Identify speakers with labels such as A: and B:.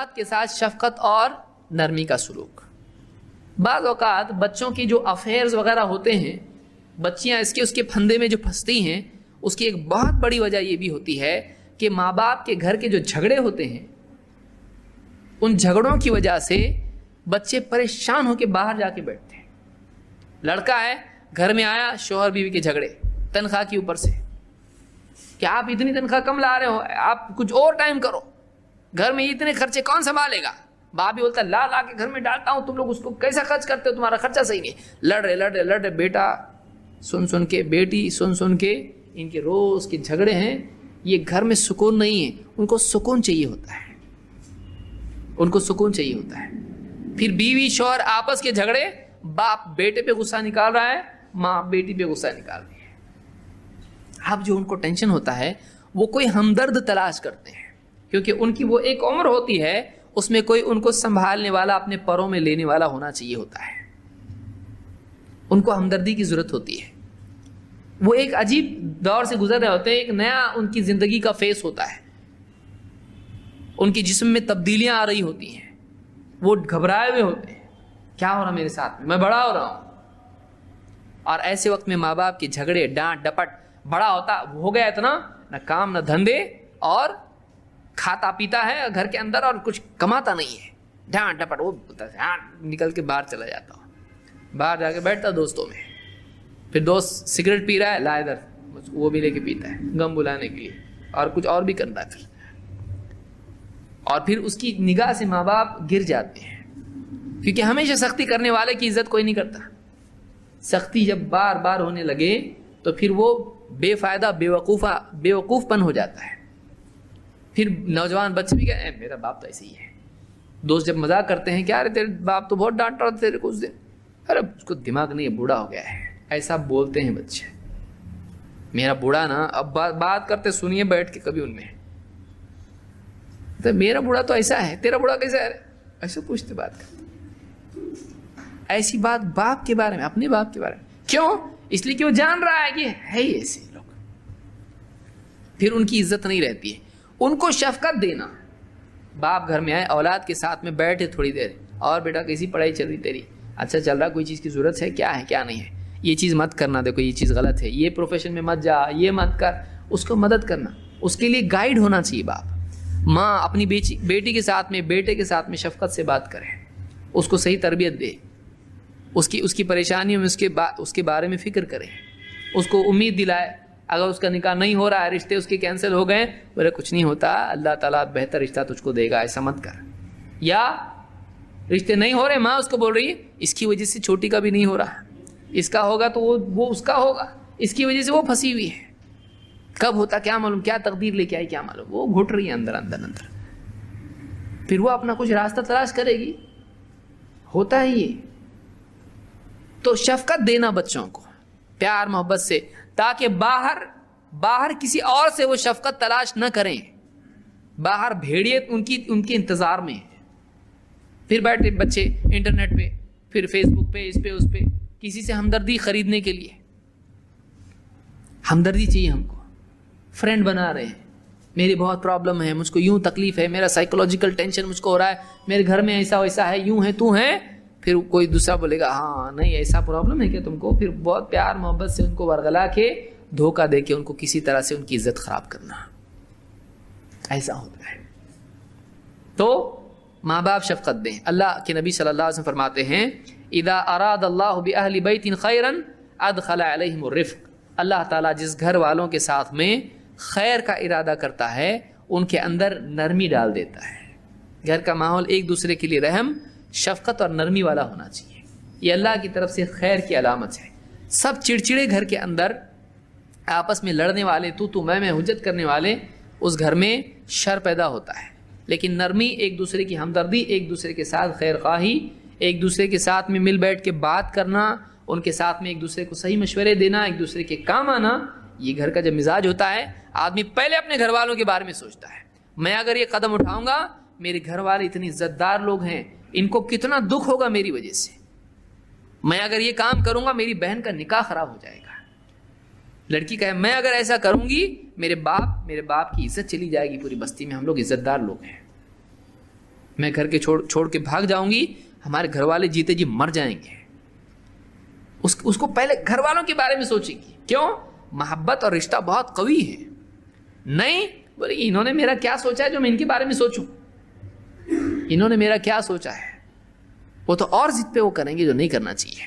A: اولاد کے ساتھ شفقت اور نرمی کا سلوک. بعض اوقات بچوں کی جو افیئرز وغیرہ ہوتے ہیں, بچیاں اس کے پھندے میں جو پھنستی ہیں, اس کی ایک بہت بڑی وجہ یہ بھی ہوتی ہے کہ ماں باپ کے گھر کے جو جھگڑے ہوتے ہیں, ان جھگڑوں کی وجہ سے بچے پریشان ہو کے باہر جا کے بیٹھتے ہیں. لڑکا ہے, گھر میں آیا, شوہر بیوی کے جھگڑے تنخواہ کے اوپر سے, کہ آپ اتنی تنخواہ کم لا رہے ہو, آپ کچھ اور ٹائم کرو, گھر میں اتنے خرچے کون سنبھالے گا. باپ بھی بولتا ہے لا کے گھر میں ڈالتا ہوں, تم لوگ اس کو کیسا خرچ کرتے ہو, تمہارا خرچہ صحیح نہیں. لڑ رہے بیٹا سن کے, بیٹی سن کے, ان کے روز کے جھگڑے ہیں. یہ گھر میں سکون نہیں ہے. ان کو سکون چاہیے ہوتا ہے, ان کو سکون چاہیے ہوتا ہے. پھر بیوی شوہر آپس کے جھگڑے, باپ بیٹے پہ غصہ نکال رہا ہے, ماں بیٹی پہ غصہ نکال رہی ہے. اب جو ان کو ٹینشن ہوتا ہے وہ کوئی ہمدرد تلاش کرتے ہیں, کیونکہ ان کی وہ ایک عمر ہوتی ہے, اس میں کوئی ان کو سنبھالنے والا, اپنے پروں میں لینے والا ہونا چاہیے ہوتا ہے. ان کو ہمدردی کی ضرورت ہوتی ہے. وہ ایک عجیب دور سے گزر رہے ہوتے ہیں, ایک نیا ان کی زندگی کا فیس ہوتا ہے, ان کی جسم میں تبدیلیاں آ رہی ہوتی ہیں, وہ گھبرائے ہوئے ہوتے ہیں, کیا ہو رہا میرے ساتھ میں بڑا ہو رہا ہوں. اور ایسے وقت میں ماں باپ کے جھگڑے, ڈانٹ ڈپٹ, بڑا ہوتا ہو گیا اتنا, نہ کام نہ دھندے, اور کھاتا پیتا ہے گھر کے اندر اور کچھ کماتا نہیں ہے, ڈانٹ ڈپٹ. وہ بولتا ہے ہاں, نکل کے باہر چلا جاتا ہوں, باہر جا کے بیٹھتا دوستوں میں, پھر دوست سگریٹ پی رہا ہے, لا ادھر, وہ بھی لے کے پیتا ہے غم بلانے کے لیے, اور کچھ اور بھی کرتا ہے پھر. اور پھر اس کی نگاہ سے ماں باپ گر جاتے ہیں, کیونکہ ہمیشہ سختی کرنے والے کی عزت کوئی نہیں کرتا. سختی جب بار بار ہونے لگے تو پھر وہ بے فائدہ بیوقوف پن ہو جاتا ہے. پھر نوجوان بچے بھی کہتے ہیں میرا باپ تو ایسے ہی ہے. دوست جب مذاق کرتے ہیں, کیا ارے تیرے باپ تو بہت ڈانٹ رہا تھا تیرے کو اس دن, ارے اس کو دماغ نہیں ہے, بوڑھا ہو گیا ہے. ایسا بولتے ہیں بچے. میرا بوڑھا نا, اب بات کرتے سنیے بیٹھ کے کبھی ان میں, تو میرا بوڑھا تو ایسا ہے, تیرا بوڑھا کیسا ہے, ایسے پوچھتے بات کرتے. ایسی بات باپ کے بارے میں, اپنے باپ کے بارے میں. کیوں؟ اس لیے کہ وہ جان رہا ہے کہ ہے ہی ایسے لوگ. پھر ان کی عزت نہیں رہتی ہے. ان کو شفقت دینا. باپ گھر میں آئے, اولاد کے ساتھ میں بیٹھے تھوڑی دیر, اور بیٹا کیسی پڑھائی چل رہی تیری, اچھا چل رہا, کوئی چیز کی ضرورت ہے, کیا ہے کیا نہیں ہے, یہ چیز مت کرنا, دیکھو یہ چیز غلط ہے, یہ پروفیشن میں مت جا, یہ مت کر. اس کو مدد کرنا, اس کے لیے گائیڈ ہونا چاہیے باپ. ماں اپنی بیٹی کے ساتھ میں, بیٹے کے ساتھ میں شفقت سے بات کرے, اس کو صحیح تربیت دے, اس کی پریشانیوں میں اس کے بارے میں فکر کرے, اس کو امید دلائے. اگر اس کا نکاح نہیں ہو رہا ہے, رشتے اس کے کینسل ہو گئے, بولے کچھ نہیں ہوتا, اللہ تعالیٰ بہتر رشتہ تجھ کو دے گا, ایسا مت کر. یا رشتے نہیں ہو رہے, ماں اس کو بول رہی ہے اس کی وجہ سے چھوٹی کا بھی نہیں ہو رہا, اس کا ہوگا تو وہ اس کا ہوگا, اس کی وجہ سے وہ پھنسی ہوئی ہے, کب ہوتا کیا معلوم, کیا تقدیر لے کے آئی کیا معلوم, وہ گھٹ رہی ہے اندر اندر اندر. پھر وہ اپنا کچھ راستہ تلاش کرے گی. ہوتا ہے یہ. تو شفقت دینا بچوں کو پیار محبت سے, تاکہ باہر کسی اور سے وہ شفقت تلاش نہ کریں. باہر بھیڑیے ان کے انتظار میں ہیں. پھر بیٹھے بچے انٹرنیٹ پہ, پھر فیس بک پہ, اس پہ کسی سے ہمدردی خریدنے کے لیے. ہمدردی چاہیے ہم کو. فرینڈ بنا رہے ہیں, میری بہت پرابلم ہے, مجھ کو یوں تکلیف ہے, میرا سائیکولوجیکل ٹینشن مجھ کو ہو رہا ہے, میرے گھر میں ایسا ویسا ہے, یوں ہے تو ہے. پھر کوئی دوسرا بولے گا ہاں نہیں ایسا پرابلم ہے کہ تم کو, پھر بہت پیار محبت سے ان کو ورغلا کے, دھوکہ دے کے ان کو کسی طرح سے ان کی عزت خراب کرنا, ایسا ہوتا ہے. تو ماں باپ شفقت دیں. اللہ کے نبی صلی اللہ علیہ وسلم فرماتے ہیں اذا اراد اللہ باہل بیت خیرا ادخل علیہم الرفق. اللہ تعالیٰ جس گھر والوں کے ساتھ میں خیر کا ارادہ کرتا ہے, ان کے اندر نرمی ڈال دیتا ہے. گھر کا ماحول ایک دوسرے کے لیے رحم, شفقت اور نرمی والا ہونا چاہیے. یہ اللہ کی طرف سے خیر کی علامت ہے. سب چڑچڑے گھر کے اندر, آپس میں لڑنے والے, تو میں حجت کرنے والے, اس گھر میں شر پیدا ہوتا ہے. لیکن نرمی, ایک دوسرے کی ہمدردی, ایک دوسرے کے ساتھ خیر خواہی, ایک دوسرے کے ساتھ میں مل بیٹھ کے بات کرنا, ان کے ساتھ میں ایک دوسرے کو صحیح مشورے دینا, ایک دوسرے کے کام آنا, یہ گھر کا جب مزاج ہوتا ہے, آدمی پہلے اپنے گھر والوں کے بارے میں سوچتا ہے. میں اگر یہ قدم اٹھاؤں گا, میرے گھر والے اتنی عزت دار لوگ ہیں, ان کو کتنا دکھ ہوگا میری وجہ سے. میں اگر یہ کام کروں گا, میری بہن کا نکاح خراب ہو جائے گا. لڑکی کہے میں اگر ایسا کروں گی, میرے باپ کی عزت چلی جائے گی پوری بستی میں, ہم لوگ عزت دار لوگ ہیں. میں گھر کے چھوڑ کے بھاگ جاؤں گی, ہمارے گھر والے جیتے جی مر جائیں گے. اس کو پہلے گھر والوں کے بارے میں سوچے گی. کیوں؟ محبت اور رشتہ بہت قوی ہے. نہیں بولے انہوں نے میرا کیا سوچا ہے جو میں ان کے بارے میں سوچوں, انہوں نے میرا کیا سوچا ہے, وہ تو اور ضد پہ وہ کریں گے جو نہیں کرنا چاہیے.